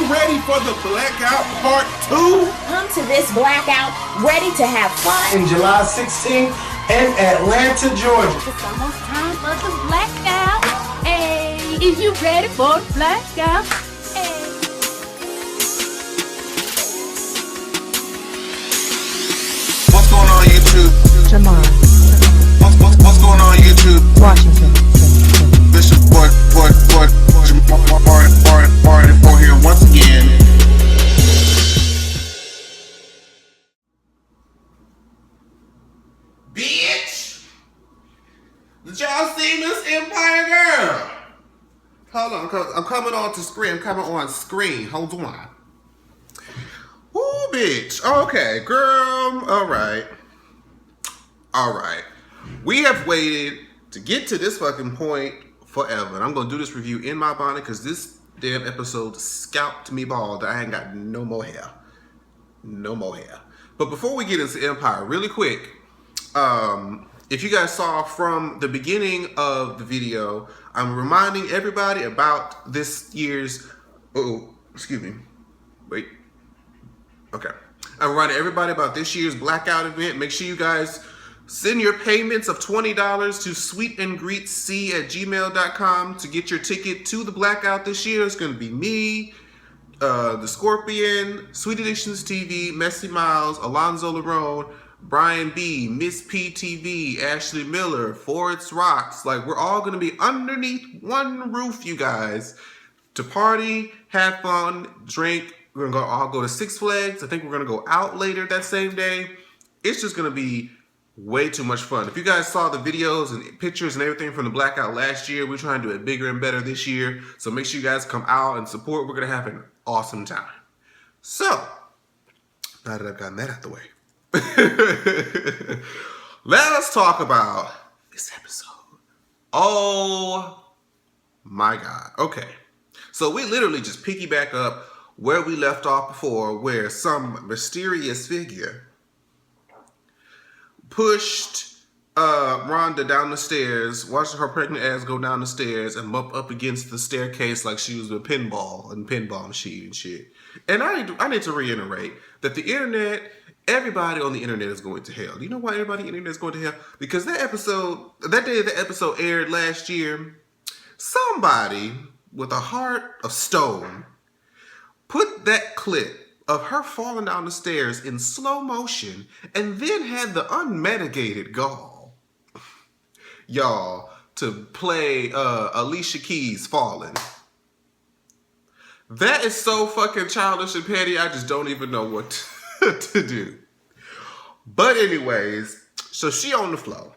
ready for the Blackout Part 2? Come to this blackout ready to have fun. In July 16th in Atlanta, Georgia. It's almost time for the blackout. Hey, is you ready for the blackout? Hey. What's going on YouTube? Jamar, What's going on YouTube? Washington. This is what party for here once again. Bitch! Did y'all see Miss Empire Girl? Hold on, cause I'm coming on to screen. I'm coming on screen. Hold on. Ooh, bitch. Okay, girl. All right. We have waited to get to this fucking point forever. And I'm going to do this review in my bonnet because this damn episode scalped me bald. I ain't got no more hair. No more hair. But before we get into Empire, really quick, if you guys saw from the beginning of the video, I'm reminding everybody about this year's... excuse me. Wait. Okay. I'm reminding everybody about this year's Blackout event. Make sure you guys... send your payments of $20 to sweetandgreetc@gmail.com to get your ticket to the Blackout this year. It's going to be me, the Scorpion, Sweet Addictions TV, Messy Miles, Alonzo Larone, Brian B, Miss PTV, Ashley Miller, Fords Rocks. Like, we're all going to be underneath one roof, you guys, to party, have fun, drink. We're going to all go to Six Flags. I think we're going to go out later that same day. It's just going to be way too much fun. If you guys saw the videos and pictures and everything from the Blackout last year, we're trying to do it bigger and better this year. So make sure you guys come out and support. We're going to have an awesome time. So, now that I've gotten that out the way, let us talk about this episode. Oh my God. Okay. So we literally just piggyback up where we left off before, where some mysterious figure pushed Rhonda down the stairs, watched her pregnant ass go down the stairs and bump up against the staircase like she was a pinball machine and shit. And I need to reiterate that the internet, everybody on the internet is going to hell. Do you know why everybody on the internet is going to hell? Because that day the episode aired last year, somebody with a heart of stone put that clip of her falling down the stairs in slow motion and then had the unmitigated gall, y'all, to play Alicia Keys falling. That is so fucking childish and petty, I just don't even know what to do. But anyways, so she on the floor.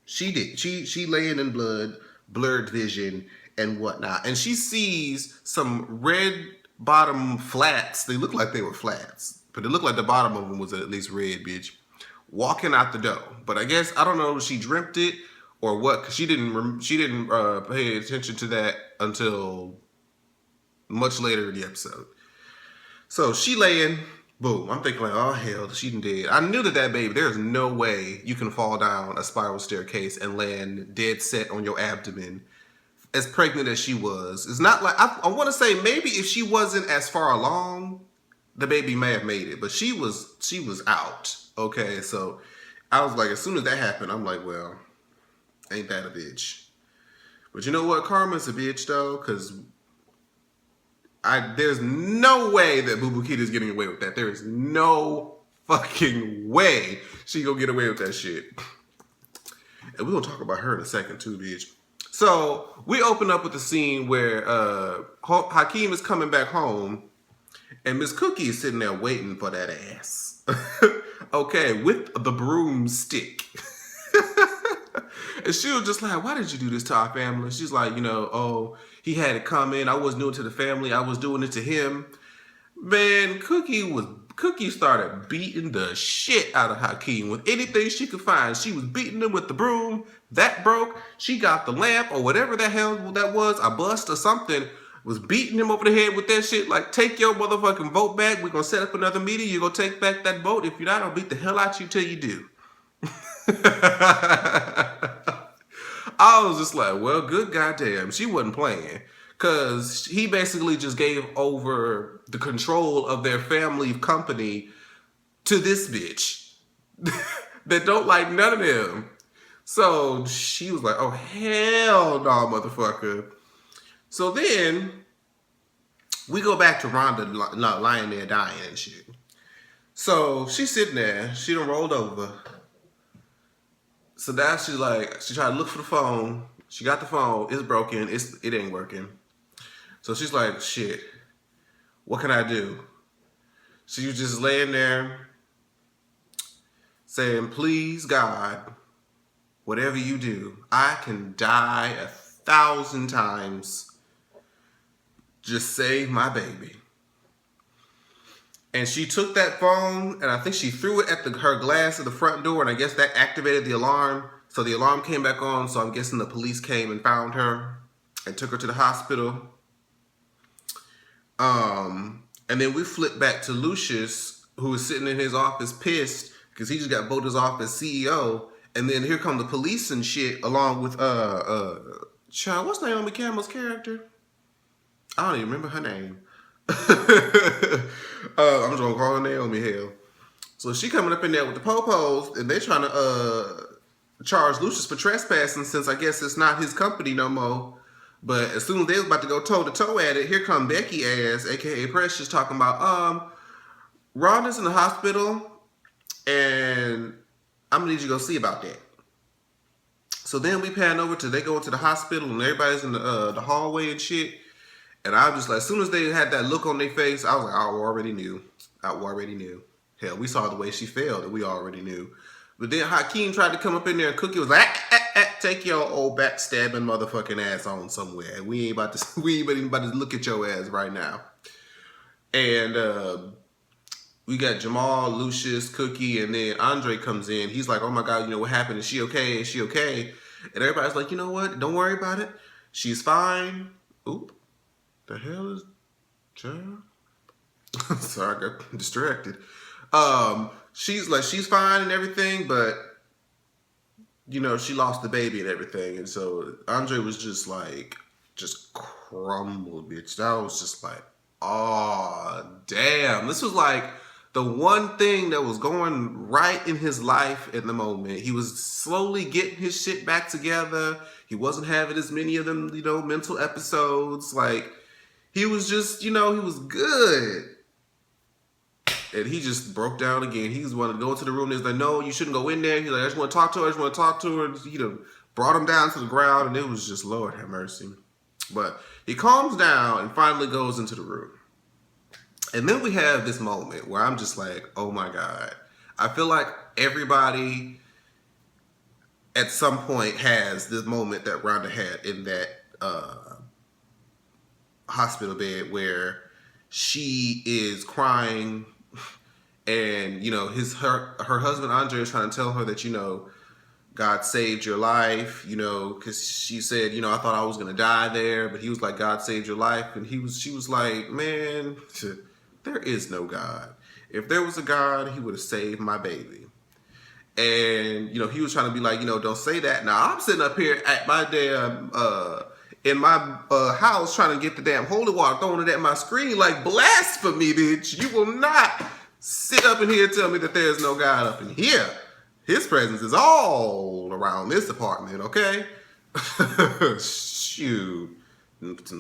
She did. She laying in blood, blurred vision, and whatnot. And she sees some red bottom flats. They look like they were flats, but it looked like the bottom of them was at least red, bitch, walking out the door. But I guess, I don't know if she dreamt it or what, because she didn't pay attention to that until much later in the episode. So she laying, boom. I'm thinking like, oh hell, she done dead. I knew that baby, there's no way you can fall down a spiral staircase and land dead set on your abdomen as pregnant as she was. It's not like, I want to say maybe if she wasn't as far along, the baby may have made it, but she was out. Okay, so I was like, as soon as that happened, I'm like, well, ain't that a bitch? But you know what? Karma's a bitch though, because there's no way that Boo Boo Kid is getting away with that. There is no fucking way she gonna get away with that shit. And we're gonna talk about her in a second too, bitch. So we open up with the scene where Hakeem is coming back home and Miss Cookie is sitting there waiting for that ass. Okay, with the broomstick. And she was just like, why did you do this to our family? She's like, oh, he had it coming. I wasn't doing it to the family. I was doing it to him. Man, Cookie started beating the shit out of Hakeem with anything she could find. She was beating him with the broom. That broke. She got the lamp or whatever the hell that was, a bust or something, was beating him over the head with that shit. Like, take your motherfucking vote back. We're going to set up another meeting. You're going to take back that vote. If you're not, I'll beat the hell out you till you do. I was just like, well, good goddamn. She wasn't playing. Because he basically just gave over the control of their family company to this bitch that don't like none of them. So she was like, oh, hell no, motherfucker. So then we go back to Rhonda not lying there dying and shit. So she's sitting there. She done rolled over. So now she's like, she tried to look for the phone. She got the phone. It's broken. It ain't working. So she's like, shit, what can I do? She was just laying there saying, please, God, whatever you do, I can die 1,000 times. Just save my baby. And she took that phone, and I think she threw it at her glass of the front door, and I guess that activated the alarm. So the alarm came back on, so I'm guessing the police came and found her and took her to the hospital. And then we flip back to Lucius, who was sitting in his office pissed because he just got voted off as CEO. And then here come the police and shit along with child, what's Naomi Campbell's character? I don't even remember her name. I'm just gonna call her Naomi, hell. So she coming up in there with the popos, and they trying to charge Lucius for trespassing since I guess it's not his company no more. But as soon as they was about to go toe to toe at it, here come Becky ass, aka Precious, talking about Rhonda's in the hospital, and I'm gonna need you to go see about that. So then we pan over to they go into the hospital and everybody's in the hallway and shit. And I was just like, as soon as they had that look on their face, I was like, I already knew. Hell, we saw the way she failed, and we already knew. But then Hakeem tried to come up in there, and Cookie was like, take your old backstabbing motherfucking ass on somewhere. We ain't about to look at your ass right now. And we got Jamal, Lucius, Cookie, and then Andre comes in. He's like, oh my God, you know what happened? Is she okay? Is she okay? And everybody's like, you know what? Don't worry about it. She's fine. Oop. The hell is child? Sorry, I got distracted. She's fine and everything, but you know, she lost the baby and everything. And so Andre was just crumbled, bitch. That was just like, oh, damn. This was like the one thing that was going right in his life in the moment. He was slowly getting his shit back together. He wasn't having as many of them, you know, mental episodes. Like, he was just, you know, he was good. And he just broke down again. He just wanted to go into the room. He's like, no, you shouldn't go in there. He's like, I just want to talk to her. And, you know, brought him down to the ground. And it was just, Lord have mercy. But he calms down and finally goes into the room. And then we have this moment where I'm just like, oh my God. I feel like everybody at some point has this moment that Rhonda had in that hospital bed where she is crying and, you know, her husband Andre is trying to tell her that, you know, God saved your life, you know, because she said, you know, I thought I was going to die there, but he was like, God saved your life. And she was like, man, there is no God. If there was a God, he would have saved my baby. And, you know, he was trying to be like, you know, don't say that. Now I'm sitting up here at my damn, in my house trying to get the damn holy water, throwing it at my screen like blasphemy, bitch. You will not sit up in here and tell me that there's no God up in here. His presence is all around this apartment, okay? Shoot.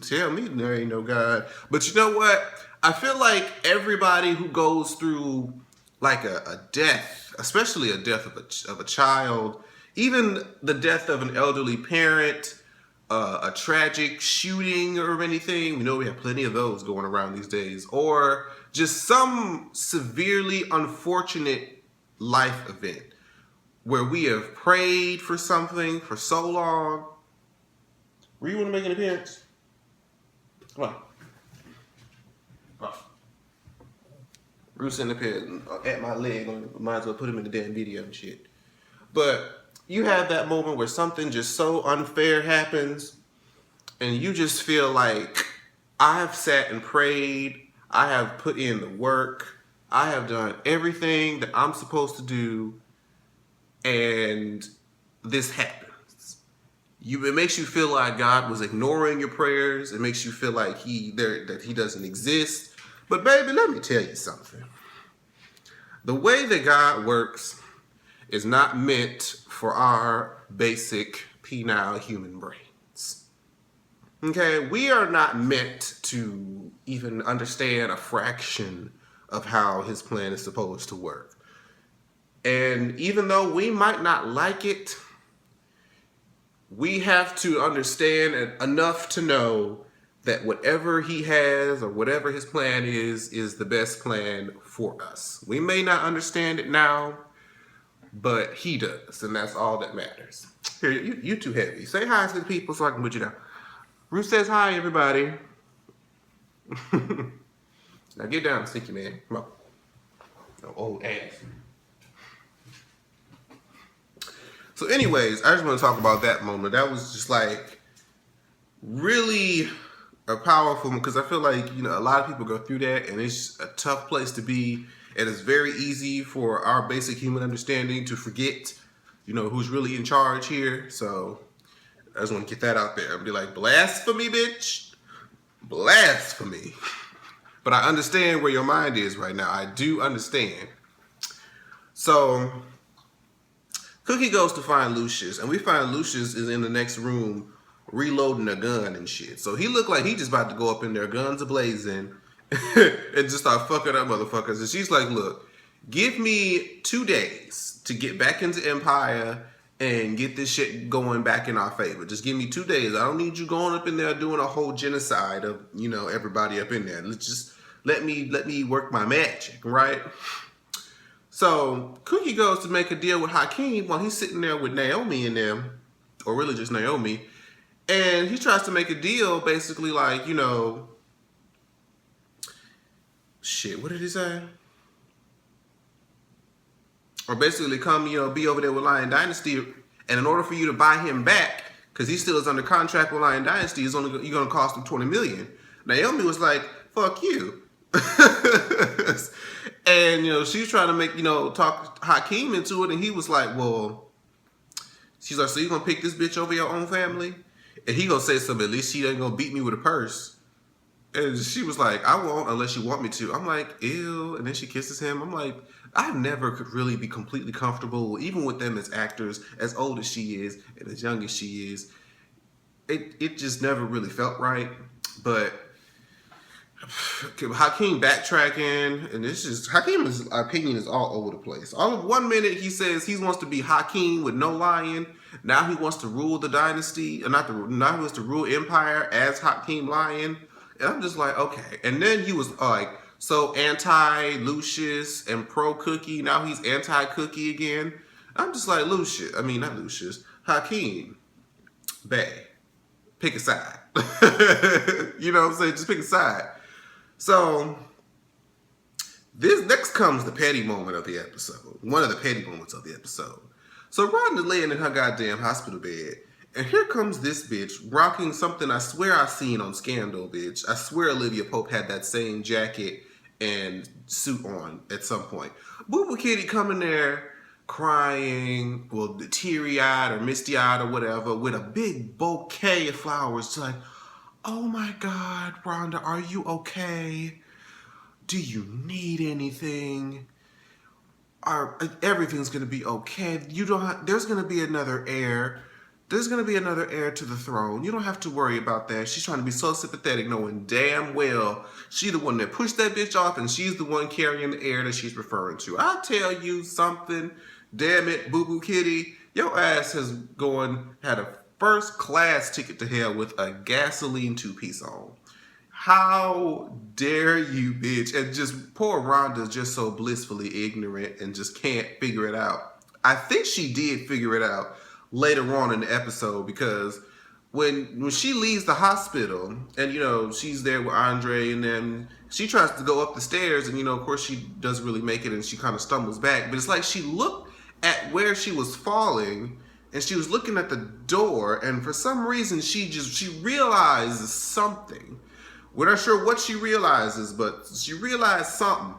Tell me there ain't no God. But you know what? I feel like everybody who goes through like a death, especially a death of a child, even the death of an elderly parent, a tragic shooting or anything, we know we have plenty of those going around these days, or just some severely unfortunate life event where we have prayed for something for so long. Were you want to make an appearance? Come on. Bruce in the pit at my leg. Might as well put him in the damn video and shit. But you have that moment where something just so unfair happens and you just feel like, I have sat and prayed. I have put in the work. I have done everything that I'm supposed to do. And this happens. it makes you feel like God was ignoring your prayers. It makes you feel like that he doesn't exist. But baby, let me tell you something. The way that God works is not meant for our basic penile human brains. Okay, we are not meant to even understand a fraction of how his plan is supposed to work. And even though we might not like it, we have to understand enough to know that whatever he has or whatever his plan is the best plan for us. We may not understand it now, but he does, and that's all that matters. Here, you too heavy. Say hi to the people so I can put you down. Ruth says hi, everybody. Now get down, stinky man. Come on. No old ass. So anyways, I just want to talk about that moment. That was just like really a powerful, because I feel like, a lot of people go through that and it's a tough place to be. And it's very easy for our basic human understanding to forget, who's really in charge here. So I just want to get that out there and be like, blasphemy, bitch. Blasphemy. But I understand where your mind is right now. I do understand. So Cookie goes to find Lucius, and we find Lucius is in the next room reloading a gun and shit. So he looked like he just about to go up in there, guns a-blazing, and just start fucking up motherfuckers. And she's like, look, give me 2 days to get back into Empire and get this shit going back in our favor. Just give me 2 days. I don't need you going up in there doing a whole genocide of, everybody up in there. Let me work my magic, right? So Cookie goes to make a deal with Hakeem while he's sitting there with Naomi and them, or really just Naomi, and he tries to make a deal basically like, shit, what did he say? Or basically come, be over there with Lion Dynasty, and in order for you to buy him back, because he still is under contract with Lion Dynasty, you're gonna cost him $20 million. Naomi was like, fuck you. And she's trying to make, talk Hakeem into it, and he was like, well, she's like, so you gonna pick this bitch over your own family? And he gonna say something, at least she ain't gonna beat me with a purse. And she was like, I won't unless you want me to. I'm like, ew. And then she kisses him. I'm like, I never could really be completely comfortable, even with them as actors, as old as she is and as young as she is. It just never really felt right. But Hakeem backtracking, and Hakeem's opinion is all over the place. All of 1 minute he says he wants to be Hakeem with no lion. Now he wants to rule the dynasty, now he wants to rule Empire as Hakeem Lion. And I'm just like, okay. And then he was like, so anti-Lucius and pro-Cookie. Now he's anti-Cookie again. I'm just like, not Lucius. Hakeem, bae, pick a side. You know what I'm saying? Just pick a side. So this next comes the petty moment of the episode. One of the petty moments of the episode. So Rhonda laying in her goddamn hospital bed, and here comes this bitch rocking something I swear I seen on Scandal, bitch. I swear Olivia Pope had that same jacket and suit on at some point. Boo Boo Kitty coming there crying, well, teary-eyed or misty-eyed or whatever, with a big bouquet of flowers. It's like, oh my God, Rhonda, are you okay? Do you need anything? Everything's gonna be okay. There's gonna be another heir. There's gonna be another heir to the throne. You don't have to worry about that. She's trying to be so sympathetic, knowing damn well she's the one that pushed that bitch off, and she's the one carrying the heir that she's referring to. I tell you something, damn it, Boo Boo Kitty, your ass has had a first class ticket to hell with a gasoline 2-piece on. How dare you, bitch? And just poor Rhonda's just so blissfully ignorant and just can't figure it out. I think she did figure it out later on in the episode, because when she leaves the hospital and she's there with Andre and then she tries to go up the stairs and of course she doesn't really make it and she kind of stumbles back, but it's like she looked at where she was falling and she was looking at the door, and for some reason she realizes something. We're not sure what she realizes, but she realized something.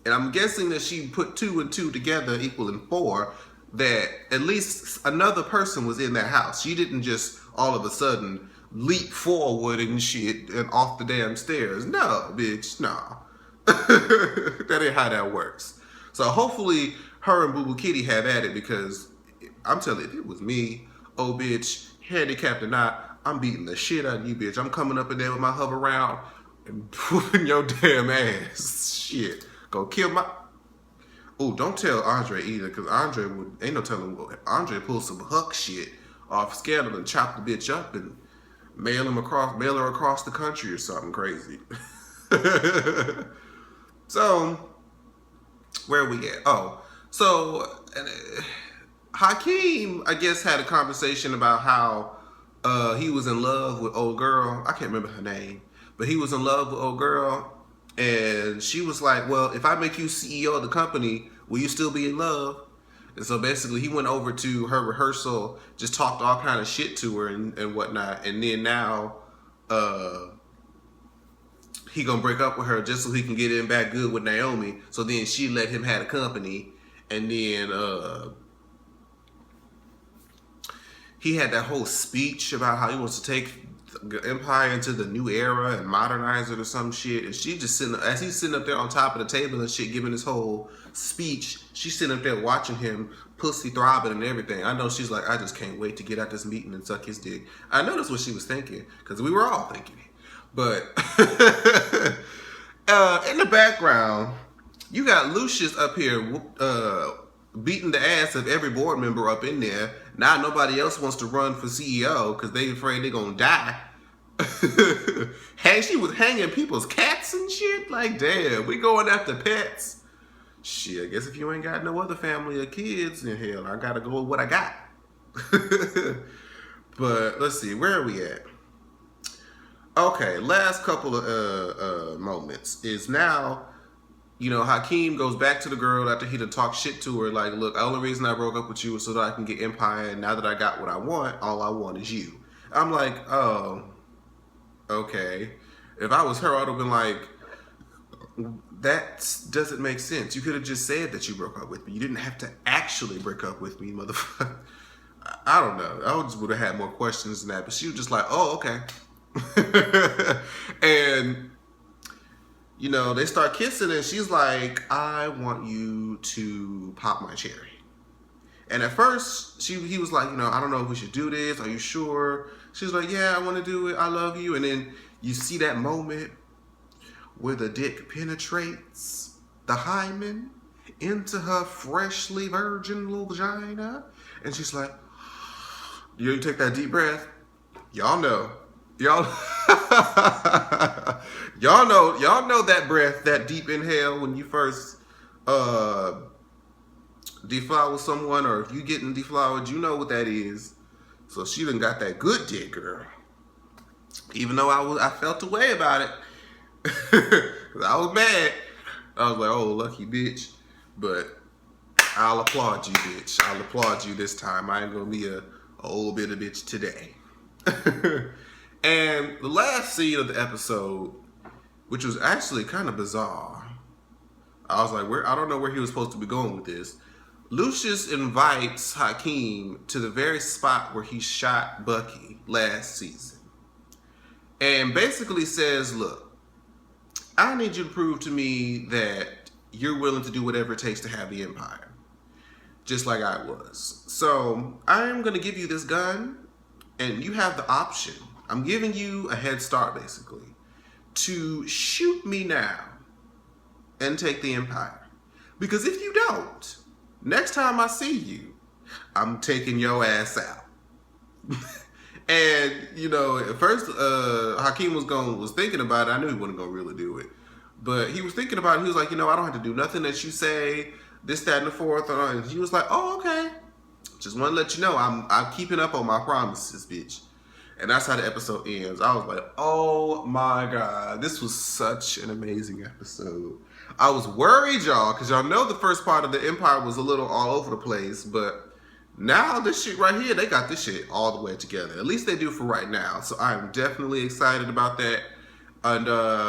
And I'm guessing that she put 2 and 2 together equaling 4. that at least another person was in that house. She didn't just all of a sudden leap forward and shit and off the damn stairs. No, bitch, no. That ain't how that works. So hopefully her and Boo Boo Kitty have at it, because I'm telling you, if it was me, oh bitch, handicapped or not, I'm beating the shit out of you, bitch. I'm coming up in there with my hover round and whooping your damn ass. Shit. Go kill my... Oh, don't tell Andre either, because Andre would... Ain't no telling what... Andre pulled some Huck shit off Scandal and chopped the bitch up and mail her across the country or something crazy. So, where we at? Oh, so Hakeem, I guess, had a conversation about how he was in love with old girl. I can't remember her name, but he was in love with old girl, and she was like, well, if I make you CEO of the company, will you still be in love? And so basically he went over to her rehearsal, just talked all kind of shit to her and whatnot, and then now he gonna break up with her just so he can get in back good with Naomi. So then she let him have a company, and then he had that whole speech about how he wants to take the empire into the new era and modernize it or some shit. And she just sitting, as he's sitting up there on top of the table and shit, giving his whole speech, she's sitting up there watching him, pussy throbbing and everything. I know she's like, I just can't wait to get out this meeting and suck his dick. I know that's what she was thinking, because we were all thinking it. But in the background, you got Lucius up here beating the ass of every board member up in there. Now nobody else wants to run for CEO because they afraid they're gonna die. Hey, she was hanging people's cats and shit. Like, damn, we going after pets. Shit, I guess if you ain't got no other family or kids, then hell, I gotta go with what I got. But let's see, where are we at? Okay, last couple of moments is now, you know, Hakeem goes back to the girl after he done talked shit to her. Like, look, the only reason I broke up with you was so that I can get Empire, and now that I got what I want, all I want is you. I'm like, oh, okay. If I was her, I would have been like, that doesn't make sense. You could have just said that you broke up with me. You didn't have to actually break up with me, motherfucker. I don't know. I just would have had more questions than that. But she was just like, oh, okay. And, you know, they start kissing and she's like, I want you to pop my cherry. And at first, he was like, you know, I don't know if we should do this. Are you sure? She's like, yeah, I want to do it. I love you. And then you see that moment where the dick penetrates the hymen into her freshly virgin little vagina. And she's like, you take that deep breath. Y'all know y'all know that breath, that deep inhale when you first deflower someone, or if you getting deflowered, you know what that is. So she done got that good dick, girl. Even though I felt a way about it. I was mad. I was like, oh, lucky bitch. But I'll applaud you, bitch. I'll applaud you this time. I ain't gonna be a old bitter bitch today. And the last scene of the episode, which was actually kind of bizarre, I was like, I don't know where he was supposed to be going with this. Lucius invites Hakeem to the very spot where he shot Bucky last season. And basically says, look, I need you to prove to me that you're willing to do whatever it takes to have the Empire. Just like I was. So I'm going to give you this gun, and you have the option. I'm giving you a head start, basically, to shoot me now and take the Empire. Because if you don't, next time I see you, I'm taking your ass out. And, you know, at first, Hakeem was thinking about it. I knew he wasn't going to really do it. But he was thinking about it. He was like, you know, I don't have to do nothing that you say, this, that, and the fourth. And he was like, oh, okay. Just want to let you know, I'm keeping up on my promises, bitch. And that's how the episode ends. I was like, oh my God, this was such an amazing episode. I was worried, y'all, because y'all know the first part of the Empire was a little all over the place, but now this shit right here, they got this shit all the way together. At least they do for right now. So I'm definitely excited about that. And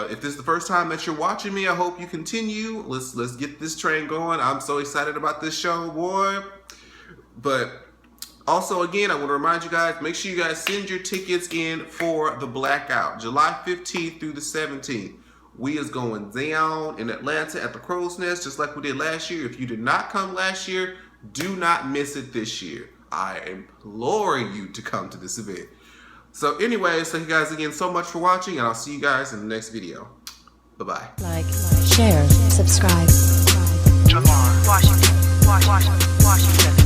if this is the first time that you're watching me, I hope you continue. Let's get this train going. I'm so excited about this show, boy. But also, again, I want to remind you guys, make sure you guys send your tickets in for the blackout. July 15th through the 17th. We is going down in Atlanta at the Crow's Nest, just like we did last year. If you did not come last year, do not miss it this year. I implore you to come to this event. So anyways, thank you guys again so much for watching, and I'll see you guys in the next video. Bye-bye. Like, share, subscribe. Washington, Washington, Washington.